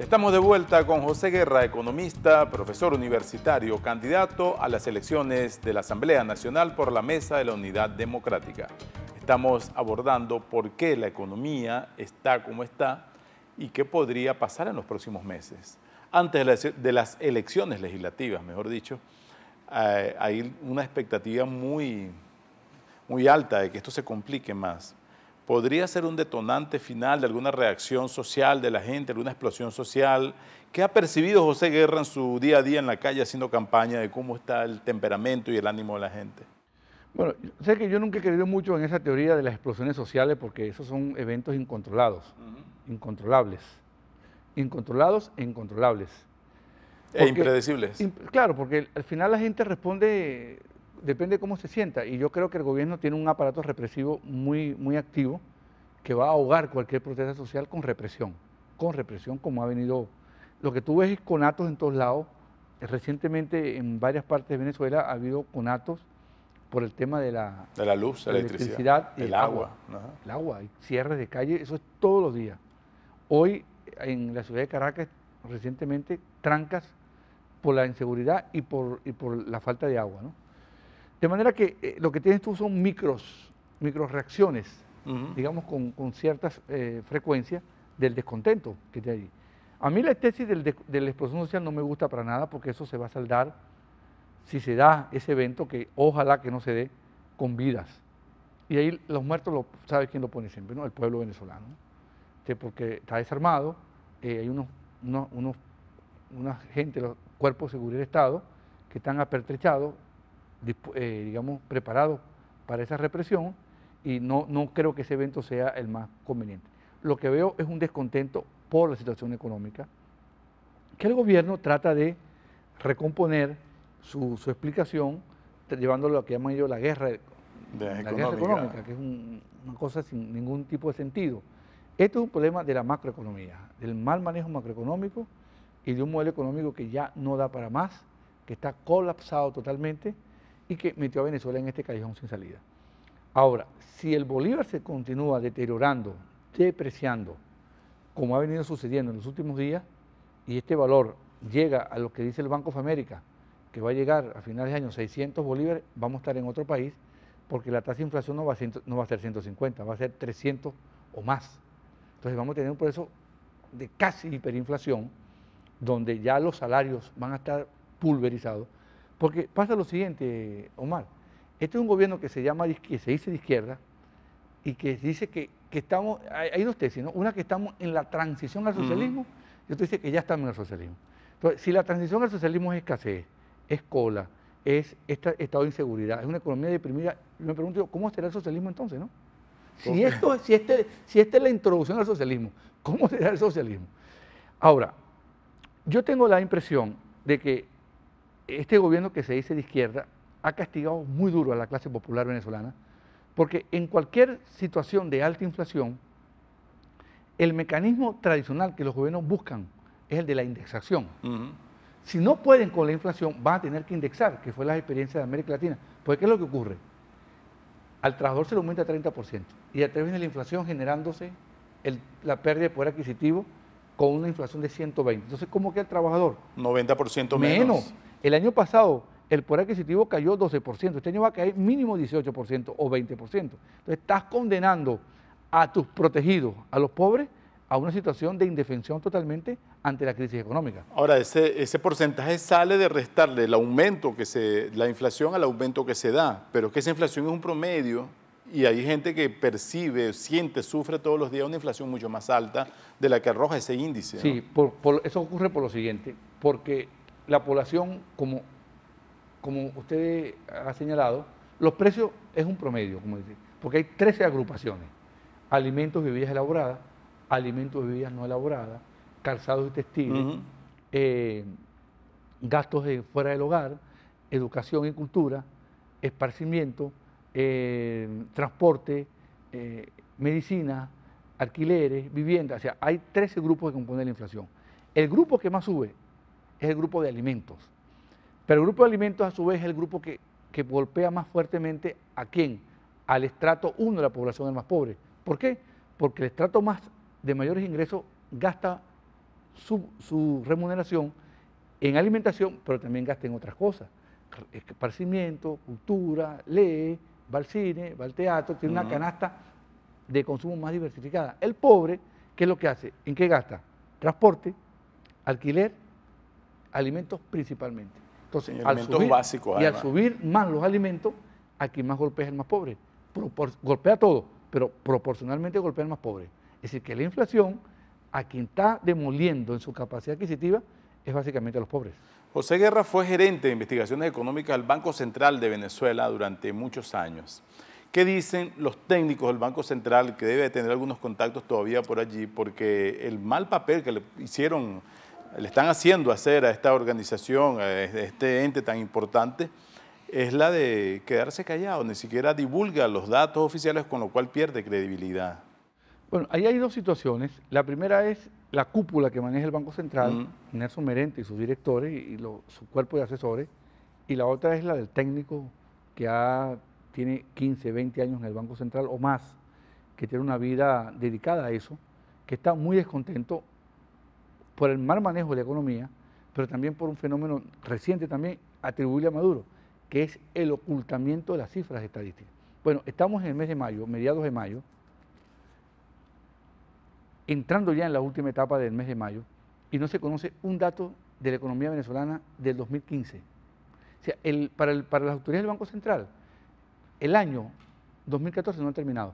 Estamos de vuelta con José Guerra, economista, profesor universitario, candidato a las elecciones de la Asamblea Nacional por la Mesa de la Unidad Democrática. Estamos abordando por qué la economía está como está y qué podría pasar en los próximos meses. Antes de las elecciones legislativas, mejor dicho, hay una expectativa muy alta de que esto se complique más. ¿Podría ser un detonante final de alguna reacción social de la gente, alguna explosión social? ¿Qué ha percibido José Guerra en su día a día en la calle haciendo campaña de cómo está el temperamento y el ánimo de la gente? Bueno, sé que yo nunca he creído mucho en esa teoría de las explosiones sociales porque esos son eventos incontrolados, incontrolables, incontrolados e incontrolables. Impredecibles. Claro, porque al final la gente responde, depende de cómo se sienta, y yo creo que el gobierno tiene un aparato represivo muy activo que va a ahogar cualquier protesta social con represión como ha venido. Lo que tú ves es conatos en todos lados. Recientemente en varias partes de Venezuela ha habido conatos por el tema de la luz, la electricidad y el agua. El agua, y cierres de calle, eso es todos los días. Hoy en la ciudad de Caracas, recientemente, trancas por la inseguridad y por la falta de agua, ¿no? De manera que lo que tienes tú son micro reacciones, digamos, con ciertas frecuencias del descontento que te hay. A mí la tesis de la explosión social no me gusta para nada porque eso se va a saldar, si se da ese evento, que ojalá que no se dé, con vidas. Y ahí los muertos, ¿sabe quién lo pone siempre? ¿No? El pueblo venezolano, ¿no? Porque está desarmado, hay una gente, los cuerpos de seguridad del Estado, que están apertrechados, digamos, preparados para esa represión, y no creo que ese evento sea el más conveniente. Lo que veo es un descontento por la situación económica, que el gobierno trata de recomponer su explicación, llevándolo a lo que llaman ellos la guerra económica, que es una cosa sin ningún tipo de sentido. Esto es un problema de la macroeconomía, del mal manejo macroeconómico y de un modelo económico que ya no da para más, que está colapsado totalmente y que metió a Venezuela en este callejón sin salida. Ahora, si el bolívar se continúa deteriorando, depreciando, como ha venido sucediendo en los últimos días, y este valor llega a lo que dice el Banco of America, que va a llegar a finales de año 600 bolívares, vamos a estar en otro país, porque la tasa de inflación no va a ser 150, va a ser 300 o más. Entonces vamos a tener un proceso de casi hiperinflación, donde ya los salarios van a estar pulverizados, porque pasa lo siguiente, Omar, este es un gobierno que se dice de izquierda, y que dice que estamos, hay dos tesis, ¿no? Una, que estamos en la transición al socialismo, y otra dice que ya estamos en el socialismo. Entonces, si la transición al socialismo es escasez, es cola, es estado de inseguridad, es una economía deprimida, yo me pregunto, ¿cómo será el socialismo entonces, no? Si esta es la introducción al socialismo, ¿cómo será el socialismo? Ahora, yo tengo la impresión de que este gobierno que se dice de izquierda ha castigado muy duro a la clase popular venezolana, porque en cualquier situación de alta inflación, el mecanismo tradicional que los gobiernos buscan es el de la indexación. Si no pueden con la inflación, van a tener que indexar, que fue la experiencia de América Latina. Porque ¿qué es lo que ocurre? Al trabajador se le aumenta 30% y a través de la inflación generándose la pérdida de poder adquisitivo con una inflación de 120. Entonces, ¿cómo queda el trabajador? 90% menos. El año pasado el poder adquisitivo cayó 12%, este año va a caer mínimo 18% o 20%. Entonces estás condenando a tus protegidos, a los pobres, a una situación de indefensión totalmente ante la crisis económica. Ahora, ese porcentaje sale de restarle la inflación al aumento que se da, pero es que esa inflación es un promedio y hay gente que percibe, siente, sufre todos los días una inflación mucho más alta de la que arroja ese índice, ¿no? Sí, eso ocurre por lo siguiente, porque la población, como usted ha señalado, los precios es un promedio, como dice, porque hay 13 agrupaciones: alimentos y bebidas elaboradas, alimentos y bebidas no elaboradas, calzados y textiles, gastos fuera del hogar, educación y cultura, esparcimiento, transporte, medicina, alquileres, vivienda. O sea, hay 13 grupos que componen la inflación. El grupo que más sube es el grupo de alimentos. Pero el grupo de alimentos, a su vez, es el grupo que golpea más fuertemente ¿a quién? Al estrato 1 de la población, el más pobre. ¿Por qué? Porque el estrato de mayores ingresos gasta su remuneración en alimentación, pero también gasta en otras cosas. Esparcimiento, cultura, lee, va al cine, va al teatro, tiene una canasta de consumo más diversificada. El pobre, ¿qué es lo que hace? ¿En qué gasta? Transporte, alquiler, alimentos principalmente. Entonces, alimentos básicos, al subir más los alimentos, a quien más golpea es el más pobre. Golpea todo, pero proporcionalmente golpea al más pobre. Es decir, que la inflación, a quien está demoliendo en su capacidad adquisitiva, es básicamente a los pobres. José Guerra fue gerente de investigaciones económicas del Banco Central de Venezuela durante muchos años. ¿Qué dicen los técnicos del Banco Central, que debe tener algunos contactos todavía por allí, porque el mal papel que le están haciendo hacer a esta organización, a este ente tan importante, es la de quedarse callado, ni siquiera divulga los datos oficiales, con lo cual pierde credibilidad? Bueno, ahí hay dos situaciones. La primera es la cúpula que maneja el Banco Central, Nelson Merente y sus directores y su cuerpo de asesores, y la otra es la del técnico que tiene 15, 20 años en el Banco Central o más, que tiene una vida dedicada a eso, que está muy descontento por el mal manejo de la economía, pero también por un fenómeno reciente también atribuible a Maduro, que es el ocultamiento de las cifras estadísticas. Bueno, estamos en el mes de mayo, mediados de mayo, entrando ya en la última etapa del mes de mayo, y no se conoce un dato de la economía venezolana del 2015. O sea, para las autoridades del Banco Central, el año 2014 no ha terminado.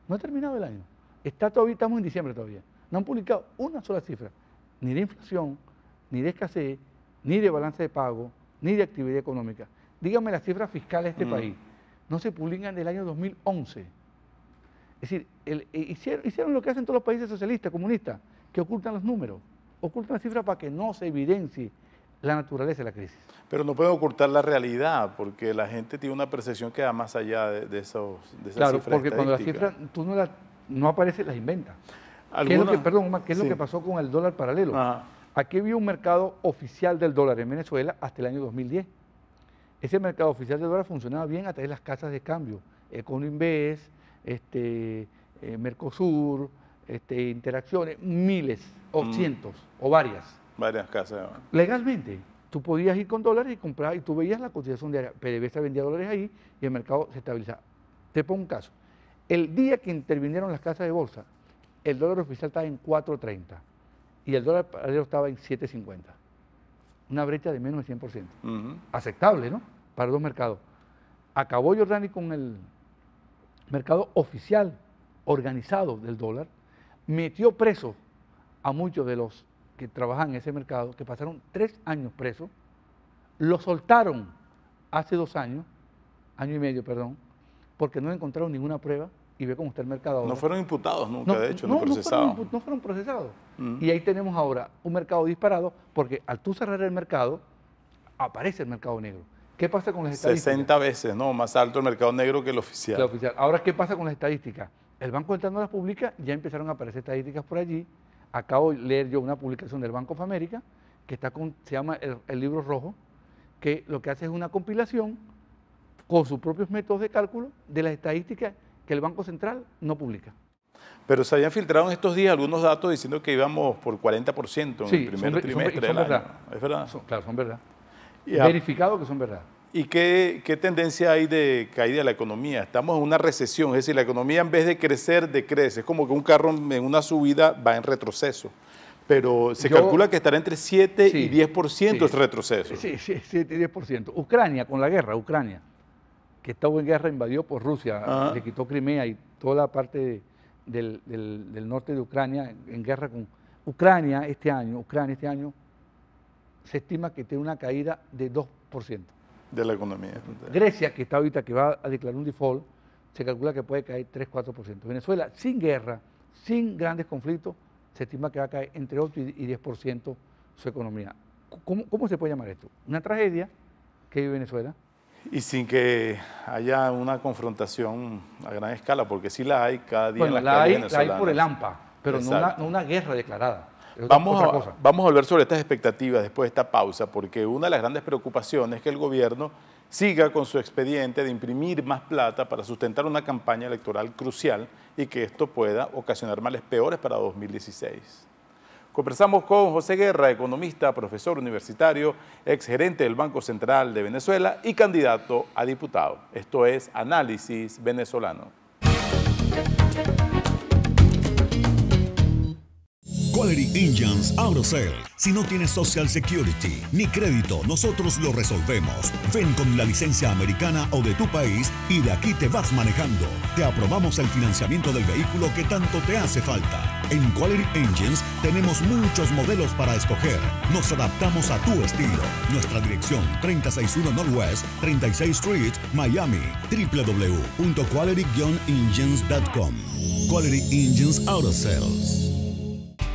No ha terminado el año. Estamos en diciembre todavía. No han publicado una sola cifra, ni de inflación, ni de escasez, ni de balance de pago, ni de actividad económica. Díganme las cifras fiscales de este país. No se publican del año 2011. Es decir, hicieron lo que hacen todos los países socialistas, comunistas, que ocultan los números, ocultan las cifras para que no se evidencie la naturaleza de la crisis. Pero no pueden ocultar la realidad, porque la gente tiene una percepción que va más allá de esas cifras. Claro, porque cuando las cifras tú no aparece, las inventas. ¿Qué es lo que pasó con el dólar paralelo? Ajá. Aquí había un mercado oficial del dólar en Venezuela hasta el año 2010. Ese mercado oficial del dólar funcionaba bien a través de las casas de cambio, Econoinvest, Mercosur, Interacciones, miles o cientos o varias. Varias casas. Legalmente, tú podías ir con dólares y comprar y tú veías la cotización diaria. PDVSA vendía dólares ahí y el mercado se estabilizaba. Te pongo un caso. El día que intervinieron las casas de bolsa, el dólar oficial estaba en 4.30 y el dólar paralelo estaba en 7.50. Una brecha de menos de 100%. Aceptable, ¿no? Para dos mercados. Acabó Jordani con el mercado oficial organizado del dólar, metió preso a muchos de los que trabajan en ese mercado, que pasaron 3 años presos, lo soltaron hace 2 años, año y medio, perdón, porque no encontraron ninguna prueba y ve cómo está el mercado ahora. No fueron imputados nunca, de hecho, no procesados. No fueron procesados. Y ahí tenemos ahora un mercado disparado, porque al tú cerrar el mercado, aparece el mercado negro. ¿Qué pasa con las estadísticas? 60 veces, ¿no? Más alto el mercado negro que el oficial. Ahora, ¿qué pasa con las estadísticas? El Banco Central no las publica, ya empezaron a aparecer estadísticas por allí. Acabo de leer yo una publicación del Banco of America, que se llama el libro rojo, que lo que hace es una compilación con sus propios métodos de cálculo de las estadísticas que el Banco Central no publica. Pero se habían filtrado en estos días algunos datos diciendo que íbamos por 40% en el primer trimestre del año. ¿Es verdad? Claro, son verdad. Verificado que son verdad. ¿Y qué tendencia hay de caída de la economía? Estamos en una recesión, es decir, la economía en vez de crecer, decrece. Es como que un carro en una subida va en retroceso. Pero se calcula que estará entre 7 y 10% el retroceso. Sí, 7 y 10%. Ucrania, con la guerra, que estaba en guerra, invadió por Rusia, le quitó Crimea y toda la parte del norte de Ucrania, en guerra con Ucrania este año se estima que tiene una caída de 2%. De la economía. Grecia, que está ahorita, que va a declarar un default, se calcula que puede caer 3-4%. Venezuela, sin guerra, sin grandes conflictos, se estima que va a caer entre 8 y 10% su economía. ¿Cómo se puede llamar esto? Una tragedia que vive Venezuela. Y sin que haya una confrontación a gran escala, porque sí la hay cada día en las calles venezolanas. La hay por el AMPA, pero no una guerra declarada. Vamos a volver sobre estas expectativas después de esta pausa, porque una de las grandes preocupaciones es que el gobierno siga con su expediente de imprimir más plata para sustentar una campaña electoral crucial y que esto pueda ocasionar males peores para 2016. Conversamos con José Guerra, economista, profesor universitario, exgerente del Banco Central de Venezuela y candidato a diputado. Esto es Análisis Venezolano. Quality Engines Auto Sale. Si no tienes Social Security ni crédito, nosotros lo resolvemos. Ven con la licencia americana o de tu país y de aquí te vas manejando. Te aprobamos el financiamiento del vehículo que tanto te hace falta. En Quality Engines tenemos muchos modelos para escoger. Nos adaptamos a tu estilo. Nuestra dirección 361 Northwest 36th Street, Miami. www.quality-engines.com. Quality Engines Auto Sales.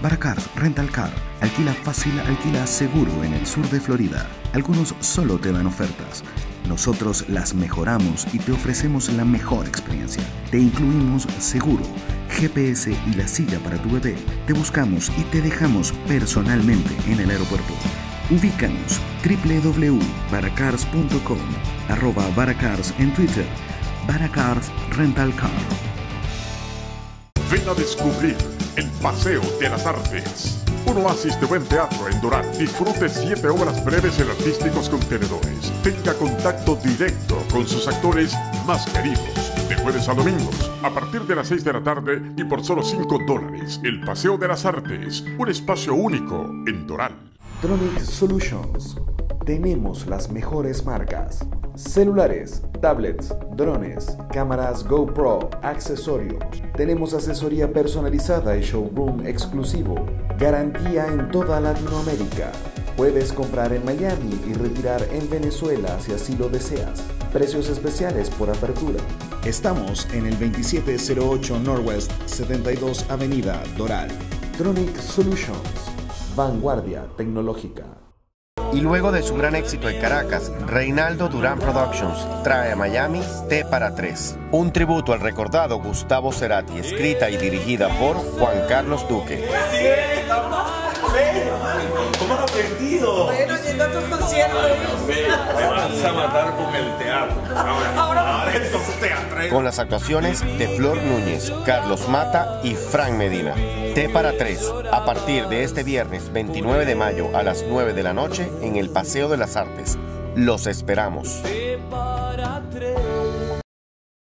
Baracars Rental Car. Alquila fácil, alquila seguro en el sur de Florida. Algunos solo te dan ofertas. Nosotros las mejoramos y te ofrecemos la mejor experiencia. Te incluimos seguro, GPS y la silla para tu bebé. Te buscamos y te dejamos personalmente en el aeropuerto. Ubícanos www.baracars.com, @Baracars en Twitter. Baracars Rental Car. Ven a descubrir el Paseo de las Artes. Un oasis de buen teatro en Doral. Disfrute 7 obras breves en artísticos contenedores. Tenga contacto directo con sus actores más queridos. De jueves a domingos, a partir de las 6 de la tarde y por solo $5. El Paseo de las Artes. Un espacio único en Doral. Tronic Solutions. Tenemos las mejores marcas: celulares, tablets, drones, cámaras GoPro, accesorios. Tenemos asesoría personalizada y showroom exclusivo. Garantía en toda Latinoamérica. Puedes comprar en Miami y retirar en Venezuela si así lo deseas. Precios especiales por apertura. Estamos en el 2708 Northwest 72 Avenida, Doral. Tronic Solutions. Vanguardia tecnológica. Y luego de su gran éxito en Caracas, Reinaldo Durán Productions trae a Miami T para 3. Un tributo al recordado Gustavo Cerati, escrita y dirigida por Juan Carlos Duque. ¿Cómo has aprendido? Bueno, yendo a tus conciertos. Me vas a matar con el teatro. Ahora entonces teatro. Con las actuaciones de Flor Núñez, Carlos Mata y Frank Medina. T para 3, a partir de este viernes 29 de mayo a las 9 de la noche en el Paseo de las Artes. Los esperamos.